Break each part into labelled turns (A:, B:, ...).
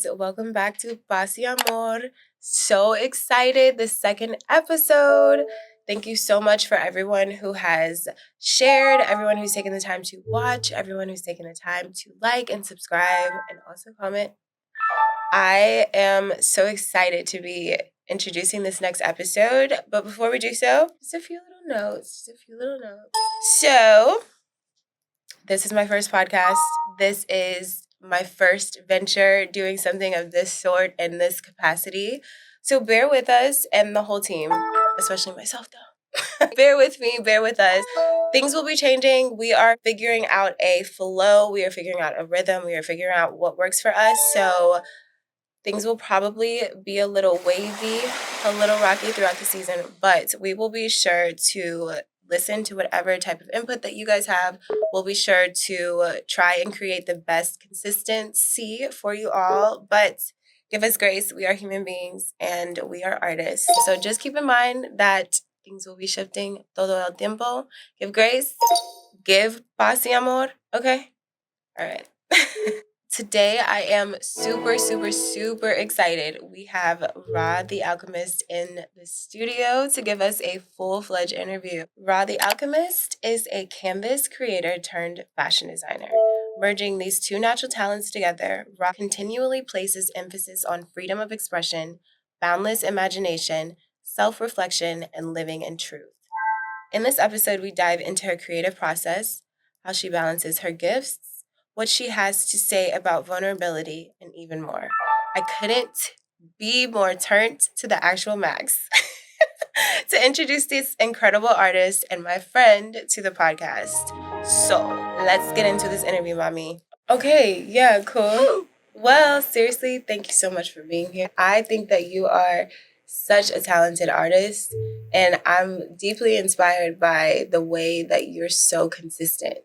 A: guys. Welcome back to Paz y Amor. So excited, the second episode. Thank you so much for everyone who has shared, everyone who's taken the time to watch, everyone who's taken the time to like and subscribe and also comment. I am so excited to be introducing this next episode. But before we do so, just a few little notes. So, this is my first podcast. This is my first venture doing something of this sort in this capacity. So bear with us and the whole team, especially myself though. Bear with me, bear with us. Things will be changing. We are figuring out a flow. We are figuring out a rhythm. We are figuring out what works for us. So things will probably be a little wavy, a little rocky throughout the season, but we will be sure to listen to whatever type of input that you guys have. We'll be sure to try and create the best consistency for you all, but give us grace. We are human beings and we are artists. So just keep in mind that things will be shifting todo el tiempo. Give grace, give paz y amor, okay? All right. Today, I am super excited. We have Rah The Alchemist in the studio to give us a full-fledged interview. Rah The Alchemist is a canvas creator turned fashion designer. Merging these two natural talents together, Rah continually places emphasis on freedom of expression, boundless imagination, self-reflection, and living in truth. In this episode, we dive into her creative process, how she balances her gifts, what she has to say about vulnerability, and even more. I couldn't be more turned to the actual max to introduce this incredible artist and my friend to the podcast. So let's get into this interview, mommy. Okay, yeah, cool. Well, seriously, thank you so much for being here. I think that you are such a talented artist, and I'm deeply inspired by the way that you're so consistent.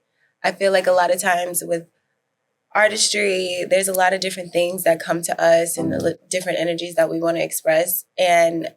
A: I feel like a lot of times with artistry, there's a lot of different things that come to us and the different energies that we want to express. And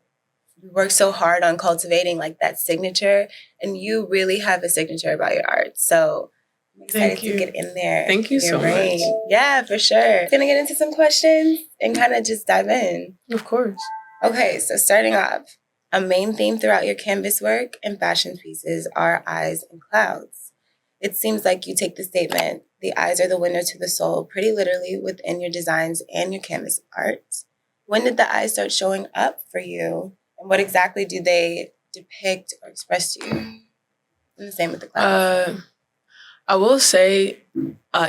A: we work so hard on cultivating like that signature. And you really have a signature about your art. So I'm excited to get in there.
B: Thank you so much.
A: Yeah, for sure. Gonna get into some questions and kind of just dive in.
B: Of course.
A: Okay, so starting off, a main theme throughout your canvas work and fashion pieces are eyes and clouds. It seems like you take the statement, the eyes are the window to the soul, pretty literally within your designs and your canvas art. When did the eyes start showing up for you? And what exactly do they depict or express to you? And the same with the clouds.
B: I will say,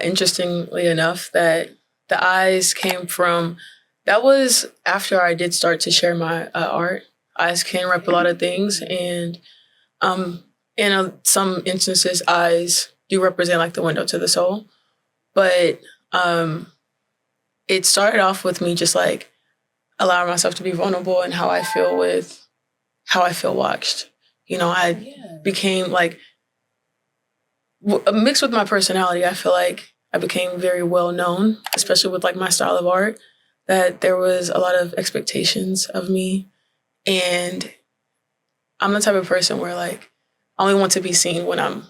B: interestingly enough, that the eyes came from, that was after I did start to share my art. Eyes can rep a lot of things, and in some instances, eyes do represent like the window to the soul. But it started off with me just like allowing myself to be vulnerable and how I feel watched. You know, I became like, mixed with my personality, I feel like I became very well known, especially with like my style of art, that there was a lot of expectations of me. And I'm the type of person where like, I only want to be seen when I'm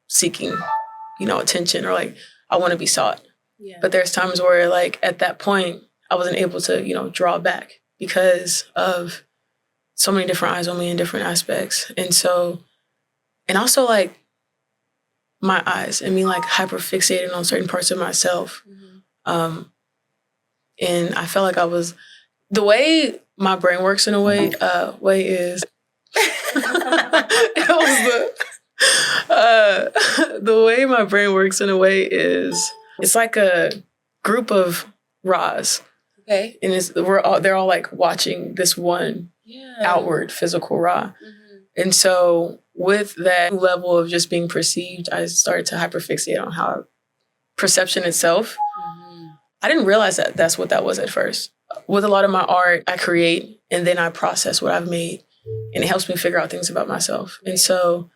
B: seeking, attention, or like I want to be sought. Yeah. But there's times where like at that point, I wasn't able to, draw back because of so many different eyes on me in different aspects. And also like my eyes and me like hyper fixating on certain parts of myself. Mm-hmm. And I felt like the way my brain works in a way is the way my brain works in a way is it's like a group of Rahs.
A: Okay.
B: And they're all like watching this one outward physical Rah. Mm-hmm. And so with that level of just being perceived, I started to hyperfixate on how perception itself. Mm-hmm. I didn't realize that that's what that was at first. With a lot of my art, I create and then I process what I've made, and it helps me figure out things about myself. And so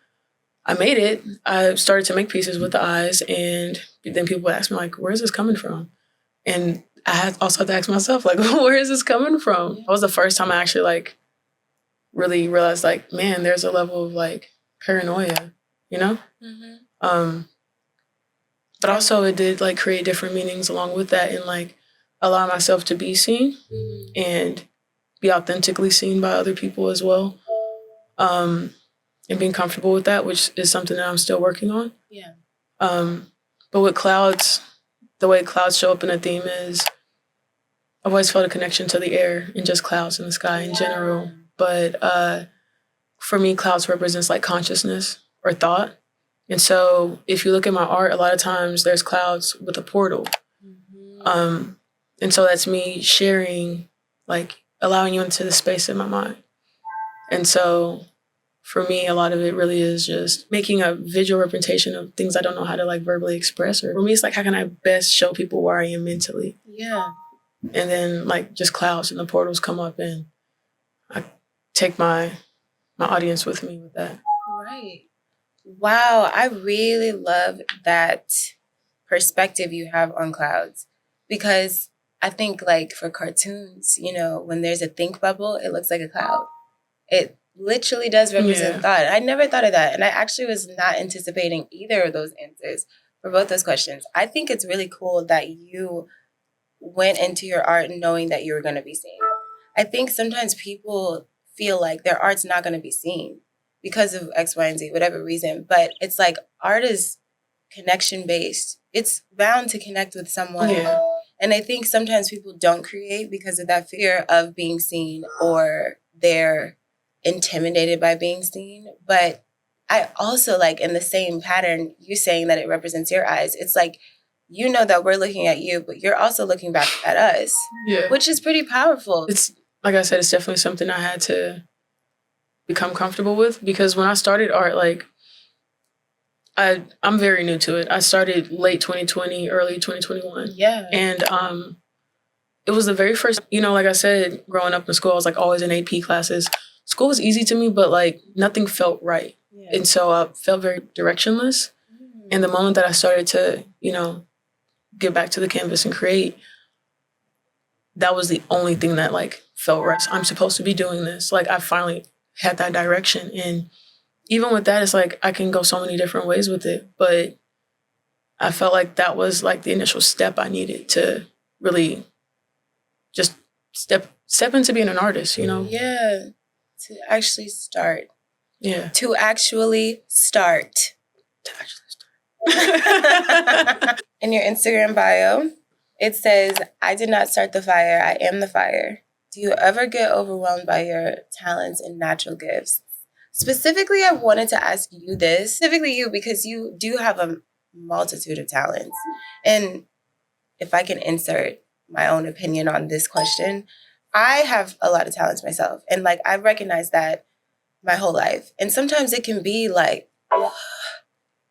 B: I made it. I started to make pieces with the eyes, and then people would ask me like, where is this coming from? And I also had to ask myself like, where is this coming from? That was the first time I actually like really realized like, man, there's a level of like paranoia, Mm-hmm. But also it did like create different meanings along with that, and like allow myself to be seen and be authentically seen by other people as well. And being comfortable with that, which is something that I'm still working on.
A: Yeah.
B: But with clouds, the way clouds show up in a theme is I've always felt a connection to the air and just clouds in the sky in general. But for me, clouds represents like consciousness or thought. And so if you look at my art, a lot of times there's clouds with a portal. And so that's me sharing, like allowing you into the space in my mind. And so for me, a lot of it really is just making a visual representation of things I don't know how to like verbally express. Or for me, it's like, how can I best show people where I am mentally?
A: Yeah.
B: And then like just clouds and the portals come up and I take my audience with me with that.
A: Right. Wow. I really love that perspective you have on clouds, because I think like for cartoons, you know, when there's a think bubble, it looks like a cloud. It literally does represent thought. I never thought of that. And I actually was not anticipating either of those answers for both those questions. I think it's really cool that you went into your art knowing that you were going to be seen. I think sometimes people feel like their art's not going to be seen because of X, Y, and Z, whatever reason. But it's like art is connection based. It's bound to connect with someone.
B: Yeah.
A: And I think sometimes people don't create because of that fear of being seen, or they're intimidated by being seen. But I also like in the same pattern, you saying that it represents your eyes. It's like, you know that we're looking at you, but you're also looking back at us, which is pretty powerful.
B: It's like I said, it's definitely something I had to become comfortable with, because when I started art, like I'm very new to it. I started late 2020, early 2021.
A: Yeah.
B: And it was the very first, you know, like I said, growing up in school, I was like always in AP classes. School was easy to me, but like nothing felt right. Yeah. And so I felt very directionless. And the moment that I started to, you know, get back to the canvas and create, that was the only thing that like felt right. I'm supposed to be doing this. Like I finally had that direction. And even with that, it's like I can go so many different ways with it. But I felt like that was like the initial step I needed to really just step into being an artist, you know?
A: Yeah. To actually start.
B: Yeah.
A: To actually start. In your Instagram bio, it says, "I did not start the fire, I am the fire." Do you ever get overwhelmed by your talents and natural gifts? Specifically, I wanted to ask you this, specifically you, because you do have a multitude of talents. And if I can insert my own opinion on this question, I have a lot of talents myself. And like, I've recognized that my whole life. And sometimes it can be like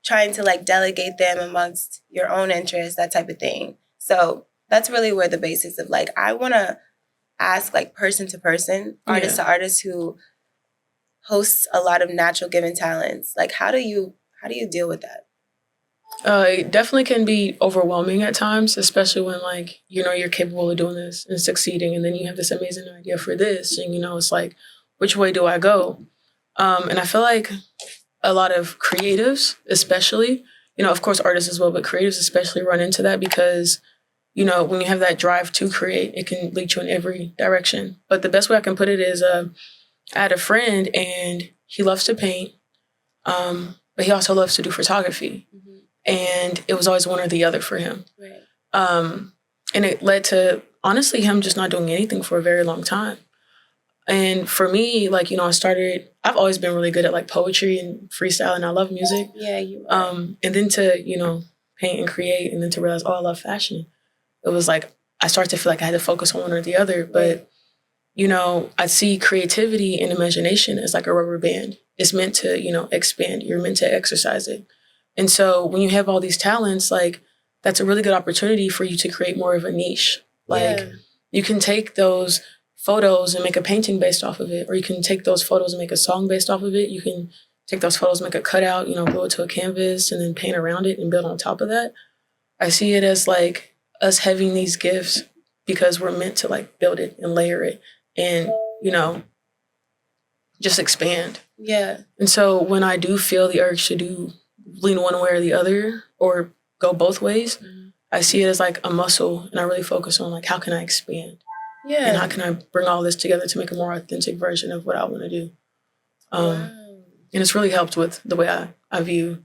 A: trying to like delegate them amongst your own interests, that type of thing. So that's really where the basis of like, I want to ask like person to person, artist to artist who hosts a lot of natural given talents. Like, how do you deal with that?
B: It definitely can be overwhelming at times, especially when like, you know, you're capable of doing this and succeeding. And then you have this amazing idea for this. And, you know, it's like, which way do I go? And I feel like a lot of creatives, especially, you know, of course, artists as well, but creatives especially run into that because, you know, when you have that drive to create, it can lead you in every direction. But the best way I can put it is I had a friend and he loves to paint, but he also loves to do photography. And it was always one or the other for him. Right. And it led to, honestly, him just not doing anything for a very long time. And for me, like, you know, I've always been really good at like poetry and freestyle, and I love music. Yeah, you are. And then to, you know, paint and create, and then to realize, oh, I love fashion. It was like, I started to feel like I had to focus on one or the other. But, you know, I see creativity and imagination as like a rubber band. It's meant to, you know, expand. You're meant to exercise it. And so when you have all these talents, like, that's a really good opportunity for you to create more of a niche. Like, you can take those photos and make a painting based off of it, or you can take those photos and make a song based off of it. You can take those photos, make a cutout, you know, glue it to a canvas and then paint around it and build on top of that. I see it as like us having these gifts because we're meant to like build it and layer it and, you know, just expand. Yeah. And so when I do feel the urge to lean one way or the other or go both ways, I see it as like a muscle, and I really focus on like, how can I expand?
A: Yeah.
B: And how can I bring all this together to make a more authentic version of what I want to do?
A: Wow.
B: And it's really helped with the way I view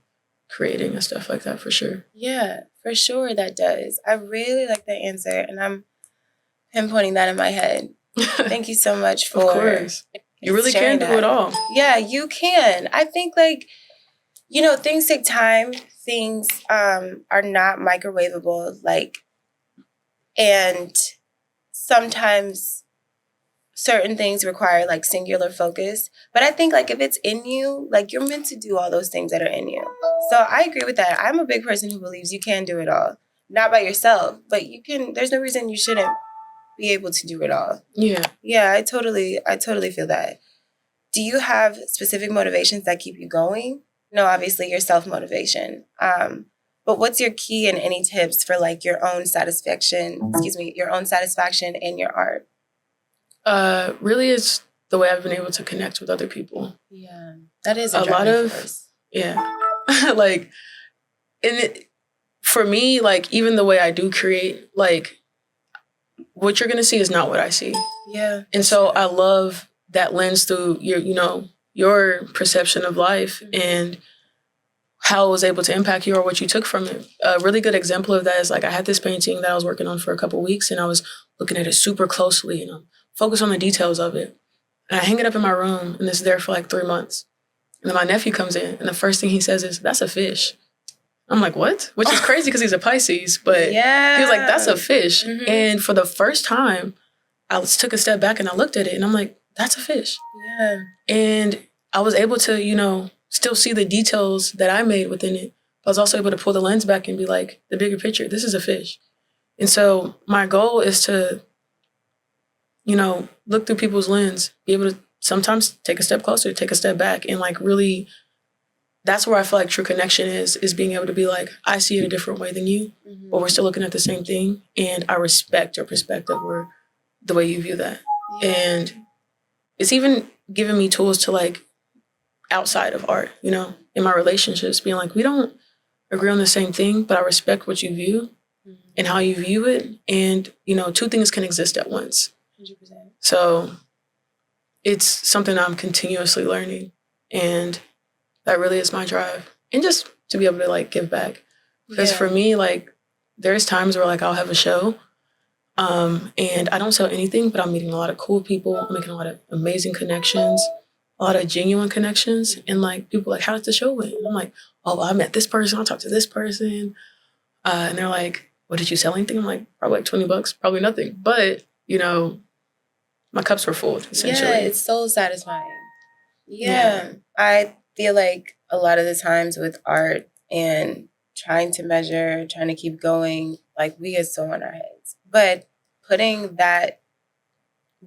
B: creating and stuff like that, for sure.
A: Yeah, for sure that does. I really like that answer, and I'm pinpointing that in my head. Thank you so much for...
B: Of course. You really can do it all.
A: Yeah, you can. I think, like, you know, things take time. Things are not microwavable, like, and sometimes certain things require like singular focus. But I think like if it's in you, like you're meant to do all those things that are in you. So I agree with that. I'm a big person who believes you can do it all. Not by yourself, but you can. There's no reason you shouldn't be able to do it all.
B: Yeah.
A: Yeah, I totally feel that. Do you have specific motivations that keep you going? No, obviously your self-motivation. But what's your key and any tips for like your own satisfaction in your art?
B: Really, it's the way I've been able to connect with other people.
A: Yeah, that is
B: a lot of force. Yeah, like, for me, like even the way I do create, like what you're gonna see is not what I see.
A: Yeah,
B: and so I love that lens through your perception of life and how it was able to impact you or what you took from it. A really good example of that is like I had this painting that I was working on for a couple of weeks, and I was looking at it super closely and I'm focused on the details of it. And I hang it up in my room, and it's there for like 3 months. And then my nephew comes in, and the first thing he says is, "That's a fish." I'm like, "What?" Which is crazy because he's a Pisces, but he was like, "That's a fish." Mm-hmm. And for the first time, I took a step back and I looked at it, and I'm like, "That's a fish."
A: Yeah.
B: And I was able to, still see the details that I made within it. I was also able to pull the lens back and be like, the bigger picture, this is a fish. And so my goal is to, look through people's lens, be able to sometimes take a step closer, take a step back, and like really, that's where I feel like true connection is being able to be like, I see it a different way than you, but we're still looking at the same thing. And I respect your perspective or the way you view that. Yeah. And it's even given me tools to like, outside of art, in my relationships, being like, we don't agree on the same thing, but I respect what you view and how you view it. And, two things can exist at once. 100%. So it's something I'm continuously learning. And that really is my drive. And just to be able to like give back. Because for me, like there's times where like I'll have a show and I don't sell anything, but I'm meeting a lot of cool people. I'm making a lot of amazing connections. A lot of genuine connections, and like people like, how did the show went? And I'm like, oh, I met this person, I talked to this person, and they're like, what, did you sell anything? I'm like, probably like $20, probably nothing, but my cups were full essentially.
A: Yeah, it's so satisfying. Yeah, I feel like a lot of the times with art and trying to measure, trying to keep going, like we get so on our heads, but putting that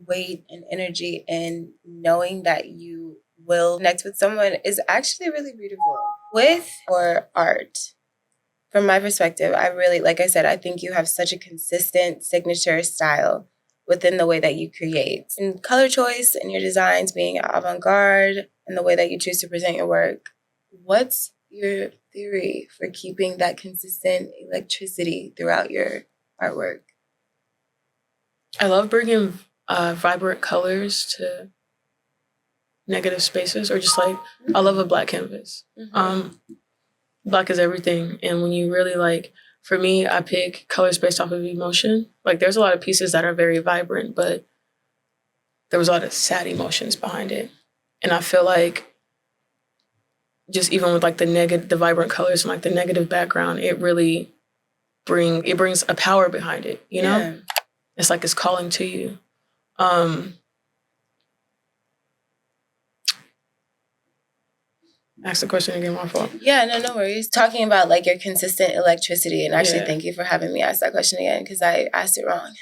A: weight and energy and knowing that you will connect with someone is actually really beautiful. With or art, from my perspective, I really, like I said, I think you have such a consistent signature style within the way that you create. And color choice and your designs being avant-garde and the way that you choose to present your work. What's your theory for keeping that consistent electricity throughout your artwork?
B: I love bringing vibrant colors to negative spaces, or just like, I love a black canvas. Black is everything. And when you really like, for me, I pick colors based off of emotion. Like there's a lot of pieces that are very vibrant, but there was a lot of sad emotions behind it. And I feel like just even with like the vibrant colors and like the negative background, it really brings a power behind it, Yeah. It's like it's calling to you. Ask the question again, my fault.
A: Yeah, no worries. Talking about like your consistent electricity, and actually thank you for having me ask that question again because I asked it wrong.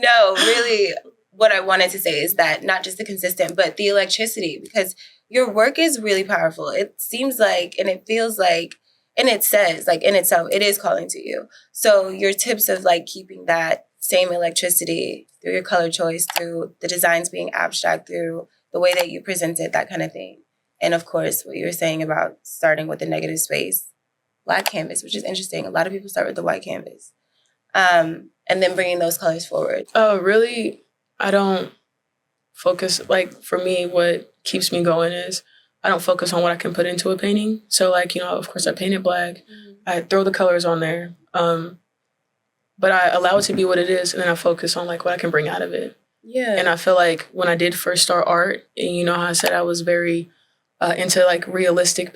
A: No, really, what I wanted to say is that not just the consistent, but the electricity, because your work is really powerful. It seems like, and it feels like, and it says like in itself, it is calling to you. So your tips of like keeping that same electricity through your color choice, through the designs being abstract, through the way that you present it, that kind of thing. And of course, what you were saying about starting with the negative space. black canvas, which is interesting. A lot of people start with the white canvas. And then bringing those colors forward.
B: Oh, really? I don't focus, like, for me, what keeps me going is I don't focus on what I can put into a painting. So, like, of course, I painted black. I throw the colors on there. But I allow it to be what it is, and then I focus on, like, what I can bring out of it.
A: Yeah.
B: And I feel like when I did first start art, and how I said I was very into, like, realistic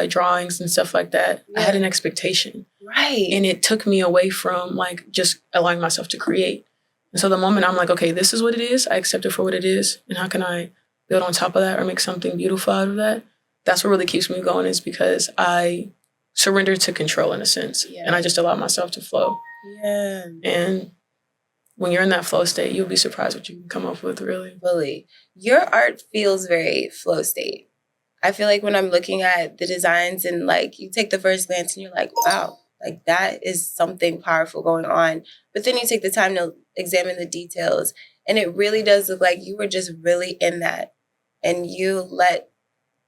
B: drawings and stuff like that, I had an expectation.
A: Right.
B: And it took me away from, like, just allowing myself to create. And so the moment I'm like, okay, this is what it is, I accept it for what it is, and how can I build on top of that or make something beautiful out of that? That's what really keeps me going, is because I surrender to control in a sense. Yeah. And I just allow myself to flow.
A: Yeah.
B: And when you're in that flow state, you'll be surprised what you can come up with, really.
A: Fully. Your art feels very flow state. I feel like when I'm looking at the designs and, like, you take the first glance and you're like, wow, like, that is something powerful going on. But then you take the time to examine the details, and it really does look like you were just really in that, and you let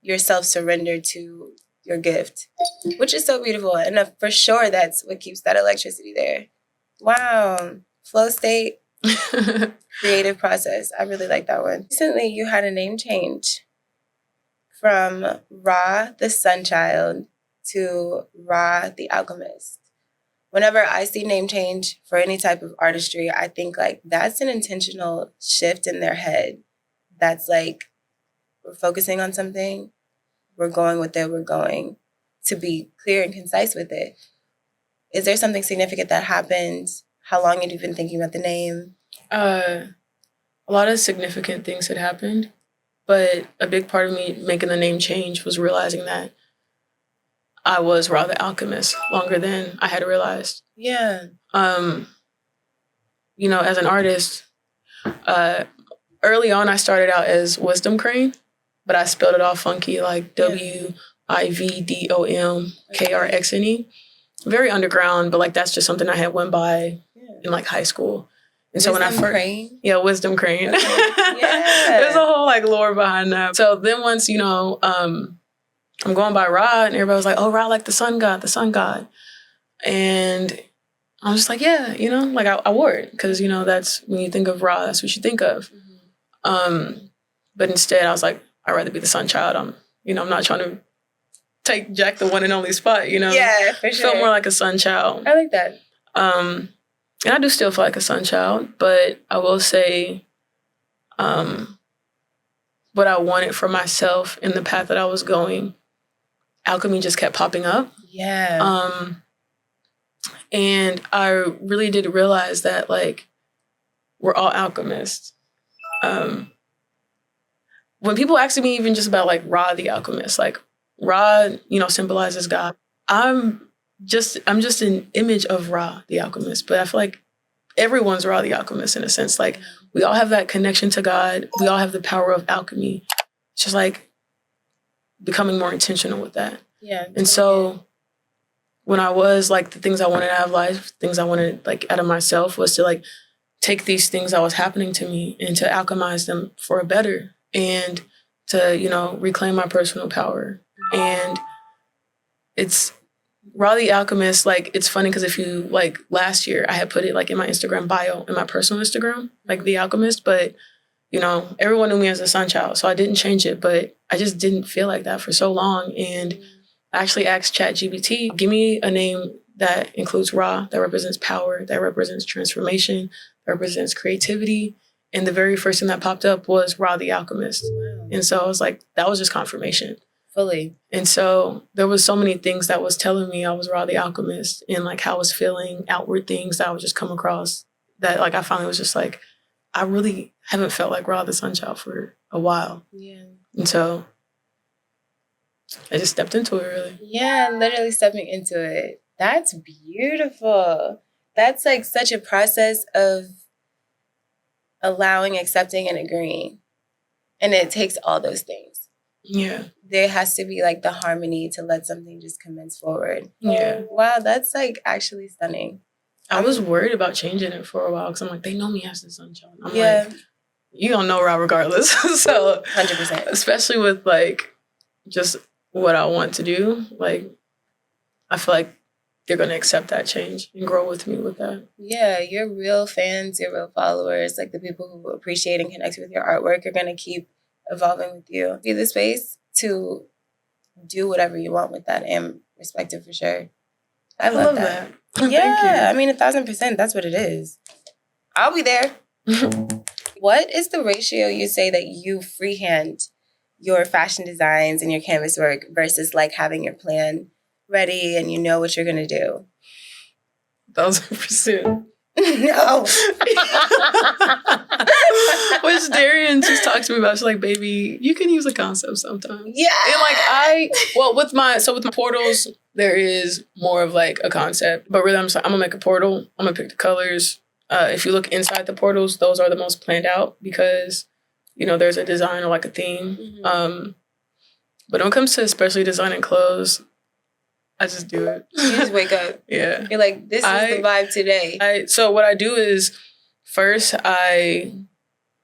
A: yourself surrender to your gift, which is so beautiful. And for sure, that's what keeps that electricity there. Wow. Flow state, creative process. I really like that one. Recently, you had a name change from Rah the Sunchild to Rah the Alchemist. Whenever I see name change for any type of artistry, I think, like, that's an intentional shift in their head. That's like, we're focusing on something, we're going with it, we're going to be clear and concise with it. Is there something significant that happened? How long had you been thinking about the name?
B: A lot of significant things had happened, but a big part of me making the name change was realizing that I was Rah The Alchemist longer than I had realized.
A: Yeah.
B: As an artist, early on I started out as Wisdom Crane, but I spelled it all funky, like WIVDOMKRXNE. Very underground, but, like, that's just something I had went by in, like, high school. And so when I first,
A: Crane?
B: Yeah, Wisdom Crane.
A: Okay. Yeah.
B: There's a whole, like, lore behind that. So then once, I'm going by Rah, and everybody was like, oh, Rah, like the sun god. And I was just like, yeah, like, I wore it because, that's when you think of Rah, that's what you think of. Mm-hmm. But instead I was like, I'd rather be the sun child. I'm not trying to take Jack the one and only spot,
A: Yeah, for sure.
B: Felt more like a sun child.
A: I like that.
B: And I do still feel like a sun child, but I will say what I wanted for myself in the path that I was going, alchemy just kept popping up.
A: Yeah.
B: And I really did realize that, like, we're all alchemists. When people ask me even just about, like, Rah the Alchemist, like, Rah, symbolizes God. I'm just an image of Rah the Alchemist, but I feel like everyone's Rah the Alchemist in a sense. Like, we all have that connection to God. We all have the power of alchemy. It's just, like, becoming more intentional with that.
A: Yeah.
B: And so when I was, like, the things I wanted out of life, things I wanted, like, out of myself, was to, like, take these things that was happening to me and to alchemize them for a better, and to, reclaim my personal power. And it's Rah the Alchemist. Like, it's funny because if you, like, last year I had put it, like, in my Instagram bio, in my personal Instagram, like, The Alchemist, but everyone knew me as a sun child, so I didn't change it, but I just didn't feel like that for so long. And I actually asked ChatGPT, give me a name that includes Rah, that represents power, that represents transformation, that represents creativity. And the very first thing that popped up was Rah the Alchemist. Wow. And so I was like, that was just confirmation.
A: Fully.
B: And so there was so many things that was telling me I was Rah the Alchemist, and, like, how I was feeling, outward things that I would just come across, that, like, I finally was just like, I really haven't felt like Rah the Sunchild for a while.
A: Yeah.
B: And so I just stepped into it, really.
A: Yeah, literally stepping into it. That's beautiful. That's, like, such a process of allowing, accepting, and agreeing. And it takes all those things.
B: Yeah.
A: There has to be, like, the harmony to let something just commence forward.
B: Yeah.
A: Wow, that's, like, actually stunning.
B: I was worried about changing it for a while because I'm like, they know me as the Sunchild. I'm
A: like,
B: you don't know Rah regardless. So
A: 100%.
B: Especially with, like, just what I want to do. Like, I feel like they're going to accept that change and grow with me with that.
A: Yeah, your real fans, your real followers, like the people who appreciate and connect with your artwork are going to keep evolving with you. Be the space to do whatever you want with that and respect it for sure. I love that. Yeah, I mean, 1,000%, that's what it is. I'll be there. What is the ratio you say that you freehand your fashion designs and your canvas work versus like having your plan ready and you know what you're going to do?
B: 1,000%.
A: No.
B: Which Darian just talked to me about. She's like, baby, you can use a concept sometimes.
A: Yeah.
B: And like with my portals, there is more of like a concept. But really, I'm gonna make a portal. I'm gonna pick the colors. If you look inside the portals, those are the most planned out because, you know, there's a design or like a theme. Mm-hmm. But when it comes to especially designing clothes, I just do it.
A: You just wake up.
B: Yeah.
A: You're like, this is the vibe today.
B: So what I do is first I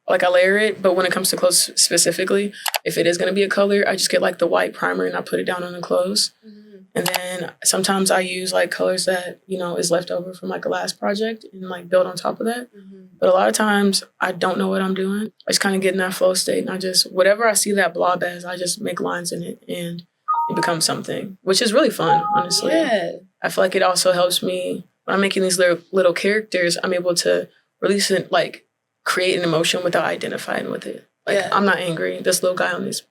B: layer it, but when it comes to clothes specifically, if it is going to be a color, I just get like the white primer and I put it down on the clothes. Mm-hmm. And then sometimes I use like colors that, you know, is left over from like a last project and like build on top of that. Mm-hmm. But a lot of times I don't know what I'm doing. I just kind of get in that flow state and I just, whatever I see that blob as, I just make lines in it and it becomes something, which is really fun, honestly. Yeah. I feel like it also helps me when I'm making these little characters, I'm able to release it, like create an emotion without identifying with it. Like, yeah. I'm not angry. This little guy on this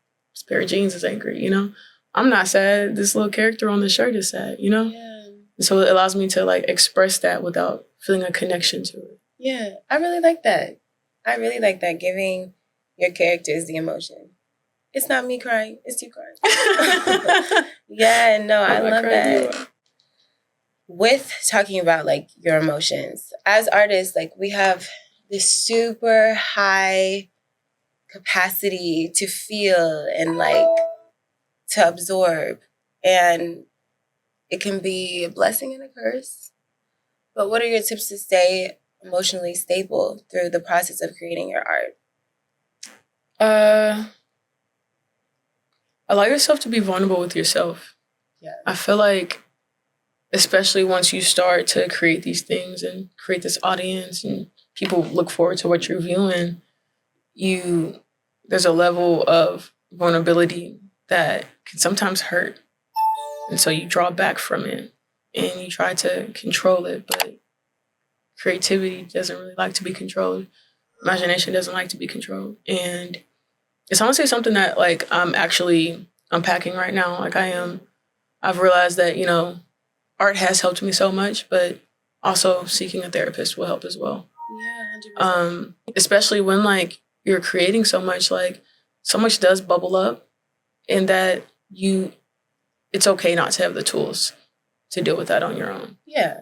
B: pair of jeans is angry, you know? I'm not sad. This little character on the shirt is sad, you know? Yeah. And so it allows me to like express that without feeling a connection to it.
A: Yeah, I really like that. I really like that, giving your characters the emotion. It's not me crying, it's you crying. Yeah, no, I love that. With talking about like your emotions, as artists, like we have this super high capacity to feel and like to absorb. And it can be a blessing and a curse. But what are your tips to stay emotionally stable through the process of creating your art?
B: Allow yourself to be vulnerable with yourself. Yeah. I feel like, especially once you start to create these things and create this audience and people look forward to what you're viewing, there's a level of vulnerability that can sometimes hurt. And so you draw back from it and you try to control it, but creativity doesn't really like to be controlled. Imagination doesn't like to be controlled. And it's honestly something that like I'm actually unpacking right now. Like I've realized that, you know, art has helped me so much, but also seeking a therapist will help as well. Yeah, 100%. Especially when like you're creating so much does bubble up and that it's okay not to have the tools to deal with that on your own. Yeah,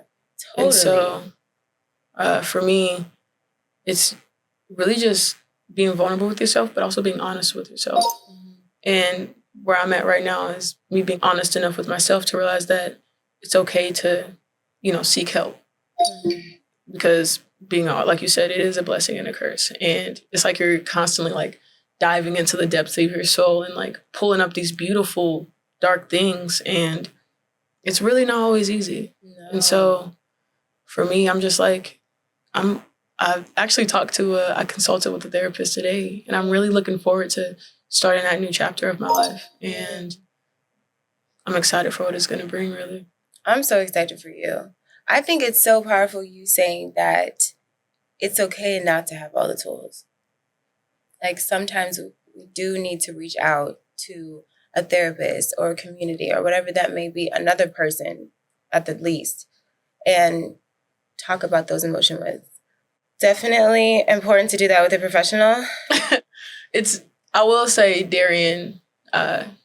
B: totally. And so for me, it's really just being vulnerable with yourself, but also being honest with yourself. Mm-hmm. And where I'm at right now is me being honest enough with myself to realize that it's okay to, you know, seek help. Mm-hmm. Because being, like you said, it is a blessing and a curse. And it's like you're constantly like diving into the depths of your soul and like pulling up these beautiful, dark things. And it's really not always easy. No. And so for me, I'm just like, I've actually I consulted with a therapist today, and I'm really looking forward to starting that new chapter of my life. And I'm excited for what it's going to bring, really.
A: I'm so excited for you. I think it's so powerful you saying that it's okay not to have all the tools. Like sometimes we do need to reach out to a therapist or a community or whatever that may be, another person at the least, and talk about those emotions with. Definitely important to do that with a professional.
B: I will say Darian,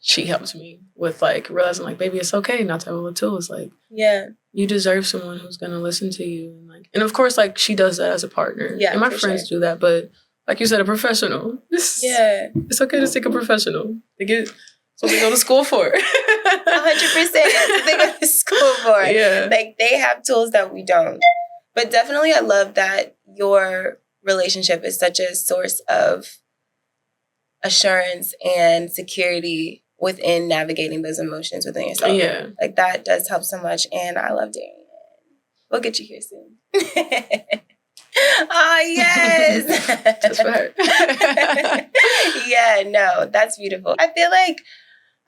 B: she helped me with like realizing like, baby, it's okay not to have all the tools. Like, yeah, you deserve someone who's going to listen to you. And of course, like she does that as a partner. Yeah, and my friends do that. But like you said, a professional. It's okay to seek a professional. That's what they go to school for. 100%.
A: That's what they go to school for. Yeah. Like they have tools that we don't. But definitely I love that your relationship is such a source of assurance and security within navigating those emotions within yourself.
B: Yeah.
A: Like that does help so much. And I love Darian. We'll get you here soon. Oh, yes.
B: Just for her.
A: Yeah, no, that's beautiful. I feel like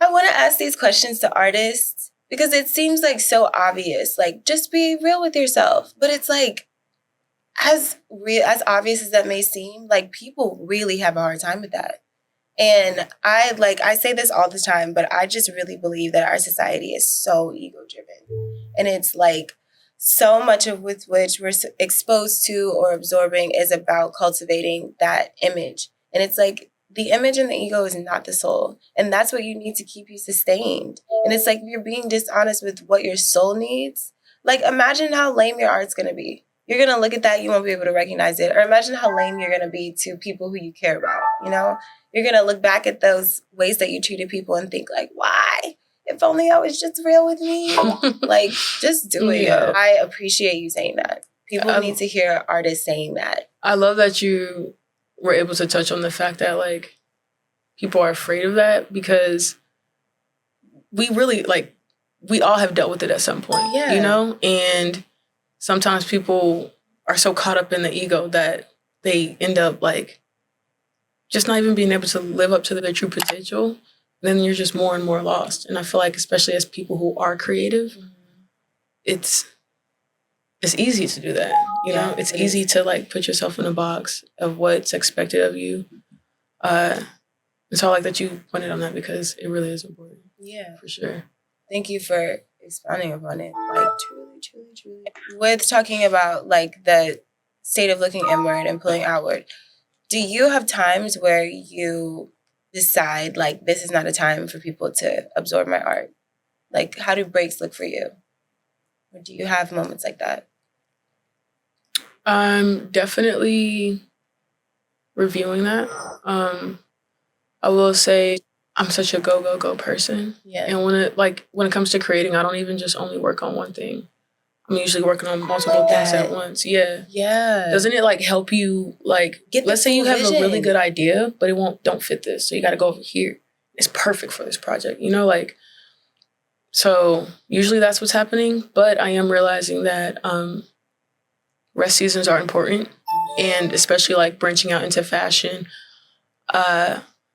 A: I want to ask these questions to artists because it seems like so obvious. Like, just be real with yourself. But it's like, as obvious as that may seem, like people really have a hard time with that. And I say this all the time, but I just really believe that our society is so ego driven. And it's like so much of with which we're exposed to or absorbing is about cultivating that image. And it's like the image and the ego is not the soul. And that's what you need to keep you sustained. And it's like if you're being dishonest with what your soul needs, like imagine how lame your art's going to be. You're going to look at that, you won't be able to recognize it. Or imagine how lame you're going to be to people who you care about, you know? You're going to look back at those ways that you treated people and think like, why? If only I was just real with me. Like, just do it. Yeah. I appreciate you saying that. People need to hear artists saying that.
B: I love that you were able to touch on the fact that, like, people are afraid of that because we really, like, we all have dealt with it at some point, you know? And sometimes people are so caught up in the ego that they end up, like, just not even being able to live up to their true potential. Then you're just more and more lost. And I feel like, especially as people who are creative, it's easy to do that. You know, it's easy to like put yourself in a box of what's expected of you. And so I like that you pointed on that because it really is important. Yeah, for sure.
A: Thank you for expounding upon it. Like truly, truly, truly. With talking about like the state of looking inward and pulling outward, do you have times where you decide like this is not a time for people to absorb my art? Like how do breaks look for you? Or do you have moments like that?
B: I'm definitely reviewing that. I will say I'm such a go person. Yeah. And when it comes to creating, I don't even just only work on one thing. I'm usually working on multiple things at once. Yeah. Yeah. Doesn't it like help you like let's say you have a really good idea, but don't fit this. So you gotta go over here. It's perfect for this project. You know, like so usually that's what's happening. But I am realizing that rest seasons are important. And especially like branching out into fashion.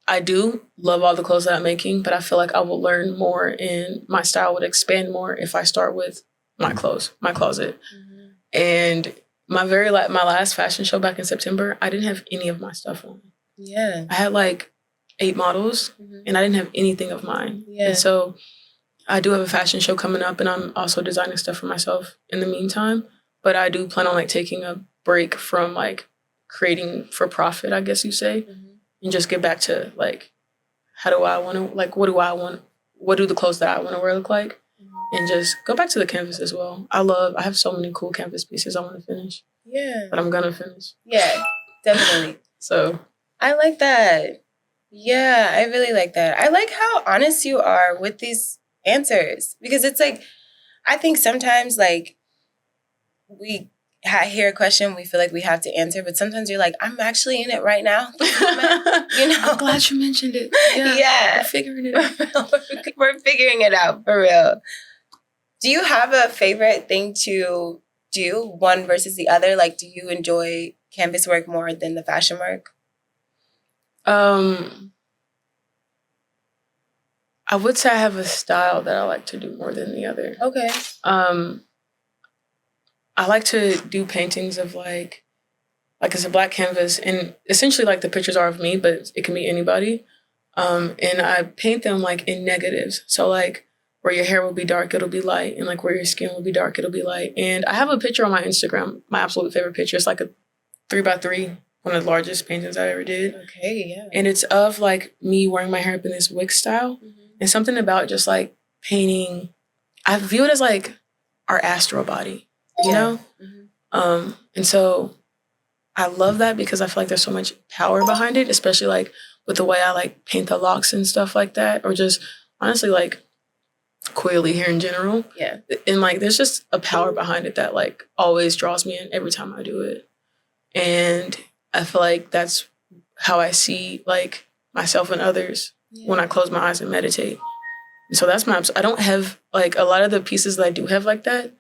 B: I do love all the clothes that I'm making, but I feel like I will learn more and my style would expand more if I start with my clothes, my closet. Mm-hmm. And my last fashion show back in September, I didn't have any of my stuff on. Yeah. I had like 8 models and I didn't have anything of mine. Yeah. And so I do have a fashion show coming up and I'm also designing stuff for myself in the meantime. But I do plan on like taking a break from like creating for profit, I guess you say. Mm-hmm. And just get back to like, how do I want to, like, what do the clothes that I want to wear look like? And just go back to the canvas as well. I have so many cool canvas pieces I want to finish. Yeah. But I'm going to finish.
A: Yeah, definitely.
B: So.
A: I like that. Yeah, I really like that. I like how honest you are with these answers because it's like, I think sometimes like we hear a question, we feel like we have to answer, but sometimes you're like, I'm actually in it right now. You know?
B: I'm glad you mentioned it. Yeah. We're figuring it out.
A: We're figuring it out, for real. Do you have a favorite thing to do, one versus the other? Like, do you enjoy canvas work more than the fashion work?
B: I would say I have a style that I like to do more than the other. Okay. I like to do paintings of like it's a black canvas and essentially like the pictures are of me, but it can be anybody. And I paint them like in negatives. So like where your hair will be dark, it'll be light. And like where your skin will be dark, it'll be light. And I have a picture on my Instagram, my absolute favorite picture. It's like a 3x3, one of the largest paintings I ever did. Okay, yeah. And it's of like me wearing my hair up in this wig style. Mm-hmm. And something about just like painting, I view it as like our astral body. You know? Mm-hmm. And so I love that because I feel like there's so much power behind it, especially like with the way I like paint the locks and stuff like that, or just honestly like coily hair in general. Yeah. And like there's just a power behind it that like always draws me in every time I do it. And I feel like that's how I see like myself and others when I close my eyes and meditate. So that's my, I don't have, like, a lot of the pieces that I do have like that,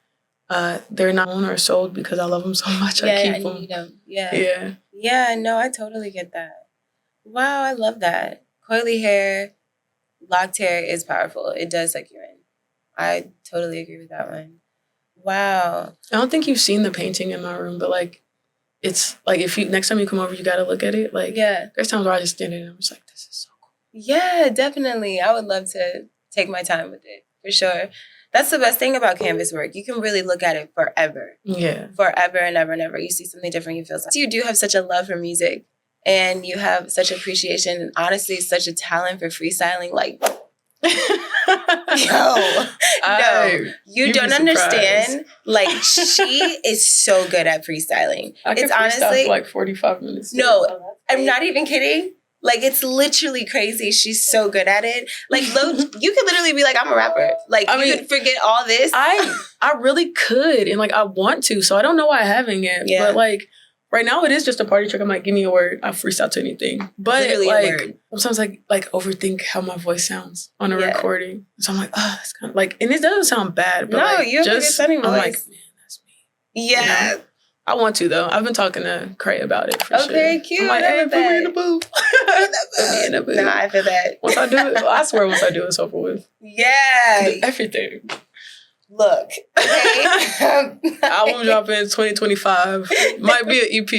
B: they're not owned or sold because I love them so much. I keep them.
A: Need them. Yeah, no, I totally get that. Wow, I love that. Coily hair, locked hair is powerful. It does suck you in. I totally agree with that one. Wow.
B: I don't think you've seen the painting in my room, but, like, it's, like, if you, next time you come over, you got to look at it. Like, there's times where I just stand in and I'm just like, this is so cool.
A: Yeah, definitely. I would love to take my time with it, for sure. That's the best thing about canvas work. You can really look at it forever.
B: Yeah.
A: Forever and ever and ever. You see something different, you feel something. You do have such a love for music, and you have such appreciation and honestly such a talent for freestyling. Like, you don't understand. Like, she is so good at freestyling.
B: It's honestly for like 45 minutes.
A: No, I'm not even kidding. Like, it's literally crazy. She's so good at it. Like, you could literally be like, I'm a rapper. Like, you could forget all this.
B: I really could, and, like, I want to, so I don't know why I haven't yet. Yeah. But, like, right now it is just a party trick. I'm like, give me a word. I'll freestyle to anything. But, literally, like, sometimes like overthink how my voice sounds on a recording. So I'm like, oh, that's kind of, like, and it doesn't sound bad. But, no, you have a good sounding voice. I'm like, man, that's me.
A: Yeah.
B: You know? I want to, though. I've been talking to Cray about it, for sure.
A: Okay, cute.
B: I'm like, hey, put me in the booth. Put me in the booth.
A: Nah, I feel that.
B: Once I do it, I swear once I do it, it's over with.
A: Yeah.
B: Everything.
A: Look, okay.
B: Album drop in 2025. Might be an EP.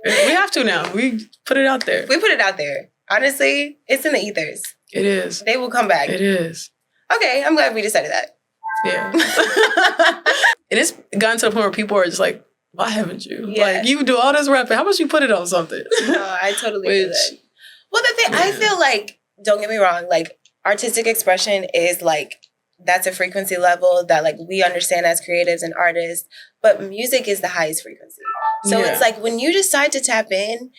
B: We have to now. We put it out there.
A: We put it out there. Honestly, it's in the ethers.
B: It is.
A: They will come back.
B: It is.
A: Okay, I'm glad we decided that.
B: Yeah. And it's gotten to the point where people are just like, why haven't you? Yeah. Like, you do all this rapping. How about you put it on something?
A: No, I totally feel that. Well, the thing, I feel like, don't get me wrong, like, artistic expression is, like, that's a frequency level that, like, we understand as creatives and artists, but music is the highest frequency. So it's like, when you decide to tap in,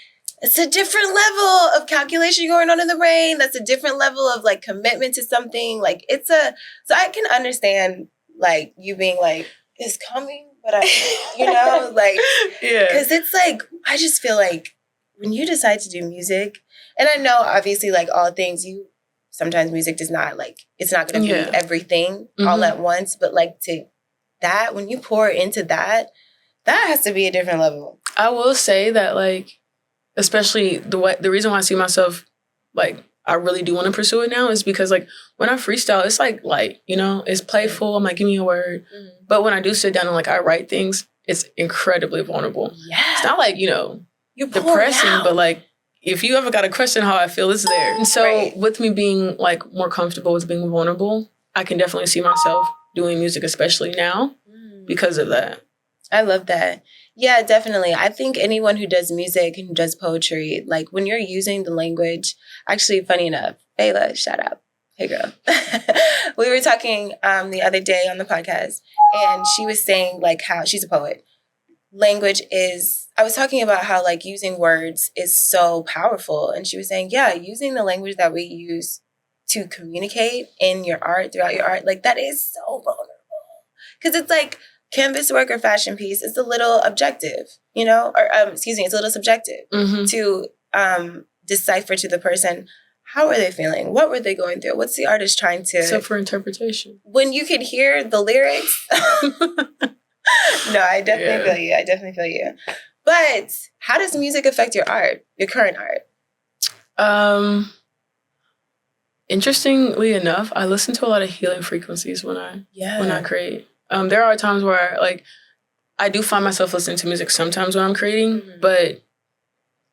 A: it's a different level of calculation going on in the brain. That's a different level of, like, commitment to something. Like, so I can understand, like, you being like, it's coming, but like, because it's like, I just feel like when you decide to do music, and I know obviously, like, all things, sometimes music does not, like, it's not going to be everything all at once, but, like, to that, when you pour into that has to be a different level.
B: I will say that, like, especially the reason why I see myself, like, I really do want to pursue it now is because, like, when I freestyle, it's, like, light, you know? It's playful. I'm like, give me a word. Mm-hmm. But when I do sit down and, like, I write things, it's incredibly vulnerable.
A: Yeah.
B: It's not, like, you know, depressing, but, like, if you ever got a question how I feel, it's there. And so with me being, like, more comfortable with being vulnerable, I can definitely see myself doing music, especially now, because of that.
A: I love that. Yeah, definitely. I think anyone who does music and who does poetry, like, when you're using the language, actually, funny enough, Bayla, shout out. Hey, girl. We were talking the other day on the podcast, and she was saying, like, how she's a poet. Language is, I was talking about how, like, using words is so powerful. And she was saying, yeah, using the language that we use to communicate in your art, throughout your art, like, that is so vulnerable. Because it's like, canvas work or fashion piece is a little objective, you know, or it's a little subjective to decipher to the person, how are they feeling? What were they going through? What's the artist trying to...
B: So for interpretation.
A: When you could hear the lyrics... No, I definitely feel you. I definitely feel you. But how does music affect your art, your current art?
B: Interestingly enough, I listen to a lot of healing frequencies when I create. There are times where, like, I do find myself listening to music sometimes when I'm creating, but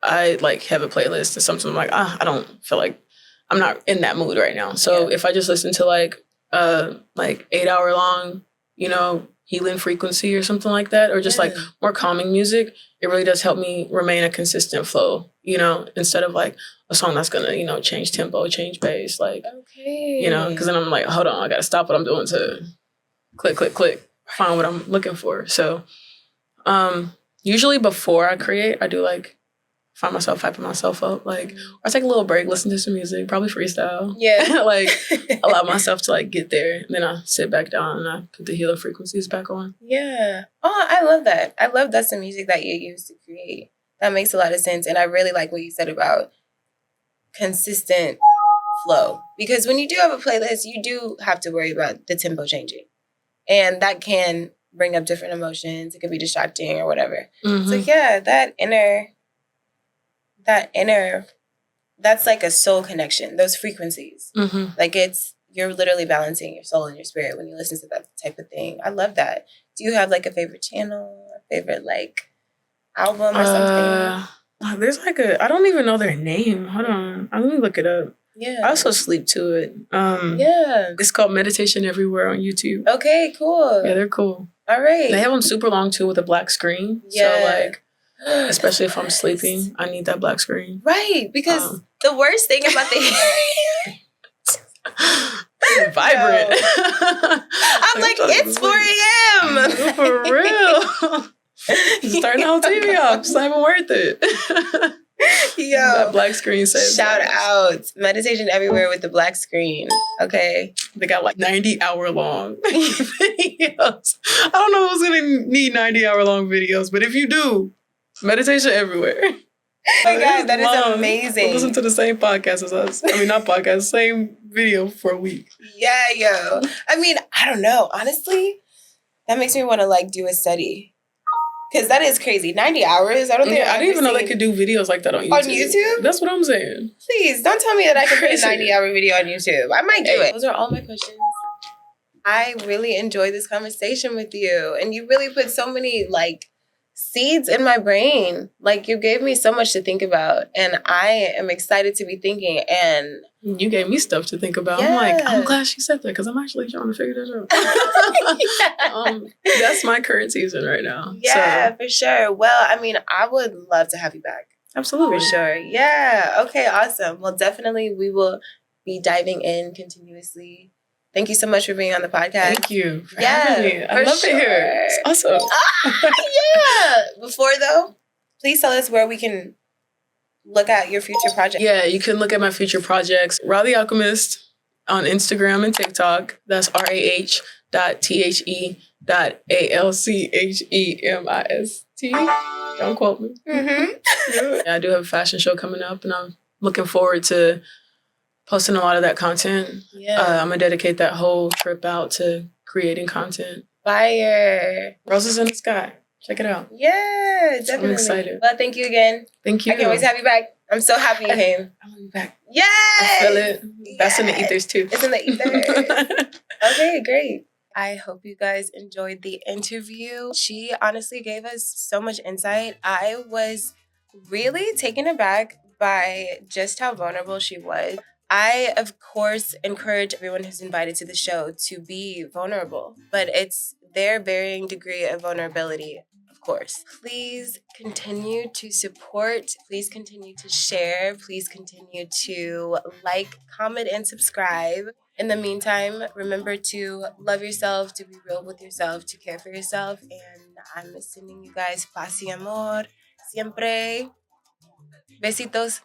B: I, like, have a playlist and sometimes I'm like, I don't feel like I'm not in that mood right now. So if I just listen to, like 8-hour long, you know, healing frequency or something like that, or just like more calming music, it really does help me remain a consistent flow, you know, instead of like a song that's gonna, you know, change tempo, change bass, like, you know, because then I'm like, hold on, I gotta stop what I'm doing to click, click, click, find what I'm looking for. So usually before I create, I do like find myself hyping myself up, like, or I take a little break, listen to some music, probably freestyle.
A: Yeah.
B: Like, allow myself to, like, get there. And then I sit back down and I put the healing frequencies back on.
A: Yeah. Oh, I love that. I love that's the music that you use to create. That makes a lot of sense. And I really like what you said about consistent flow. Because when you do have a playlist, you do have to worry about the tempo changing. And that can bring up different emotions. It could be distracting or whatever. So yeah, that inner, that's like a soul connection, those frequencies. Like you're literally balancing your soul and your spirit when you listen to that type of thing. I love that. Do you have like a favorite channel, a favorite like album or something?
B: There's like I don't even know their name. Hold on. Let me look it up.
A: Yeah.
B: I also sleep to it. Yeah. It's called Meditation Everywhere on YouTube.
A: Okay, cool.
B: Yeah, they're cool.
A: All right.
B: They have them super long too with a black screen. Yeah. So like, especially if I'm sleeping, I need that black screen.
A: Right, because the worst thing about the
B: vibrant.
A: I'm like, it's 4 a.m.
B: For real. Just turn the whole TV off. It's not even worth it.
A: Yo,
B: that black screen says.
A: Shout out. Meditation Everywhere with the black screen. Okay.
B: They got like 90-hour long videos. I don't know who's going to need 90-hour long videos, but if you do, Meditation Everywhere.
A: Oh my God, that is amazing.
B: We'll listen to the same podcast as us. I mean, not podcast, same video for a week.
A: Yeah, yo. I mean, I don't know. Honestly, that makes me want to like do a study. Because that is crazy. 90 hours? I don't think
B: I didn't even know they could do videos like that on YouTube.
A: On YouTube?
B: That's what I'm saying.
A: Please, don't tell me that I can put a 90-hour video on YouTube. I might do it. Those are all my questions. I really enjoyed this conversation with you. And you really put so many, like, seeds in my brain. Like, you gave me so much to think about. And I am excited to be thinking. And
B: you gave me stuff to think about. Yeah. I'm like, I'm glad she said that because I'm actually trying to figure this out. That's my current season right now.
A: Yeah, so. For sure. Well, I mean, I would love to have you back.
B: Absolutely.
A: For sure. Yeah. Okay, awesome. Well, definitely we will be diving in continuously. Thank you so much for being on the podcast.
B: Thank you for having me. I love it here. It's awesome.
A: Yeah. Before, though, please tell us where we can look at your future projects.
B: Yeah, you can look at my future projects. Rah The Alchemist on Instagram and TikTok. That's RAH.THE.ALCHEMIST. Don't quote me. Yeah, I do have a fashion show coming up, and I'm looking forward to posting a lot of that content. Yeah. I'm going to dedicate that whole trip out to creating content.
A: Fire.
B: Roses in the Sky. Check it out.
A: Yeah, definitely.
B: I'm excited.
A: Well, thank you again.
B: Thank you.
A: I can't wait to have you back. I'm so happy you came.
B: I'm going to be back.
A: Yay!
B: I feel it. That's in the ethers too.
A: It's in the ethers. Okay, great. I hope you guys enjoyed the interview. She honestly gave us so much insight. I was really taken aback by just how vulnerable she was. I, of course, encourage everyone who's invited to the show to be vulnerable, but it's their varying degree of vulnerability, of course. Please continue to support. Please continue to share. Please continue to like, comment, and subscribe. In the meantime, remember to love yourself, to be real with yourself, to care for yourself. And I'm sending you guys Paz y Amor. Siempre. Besitos.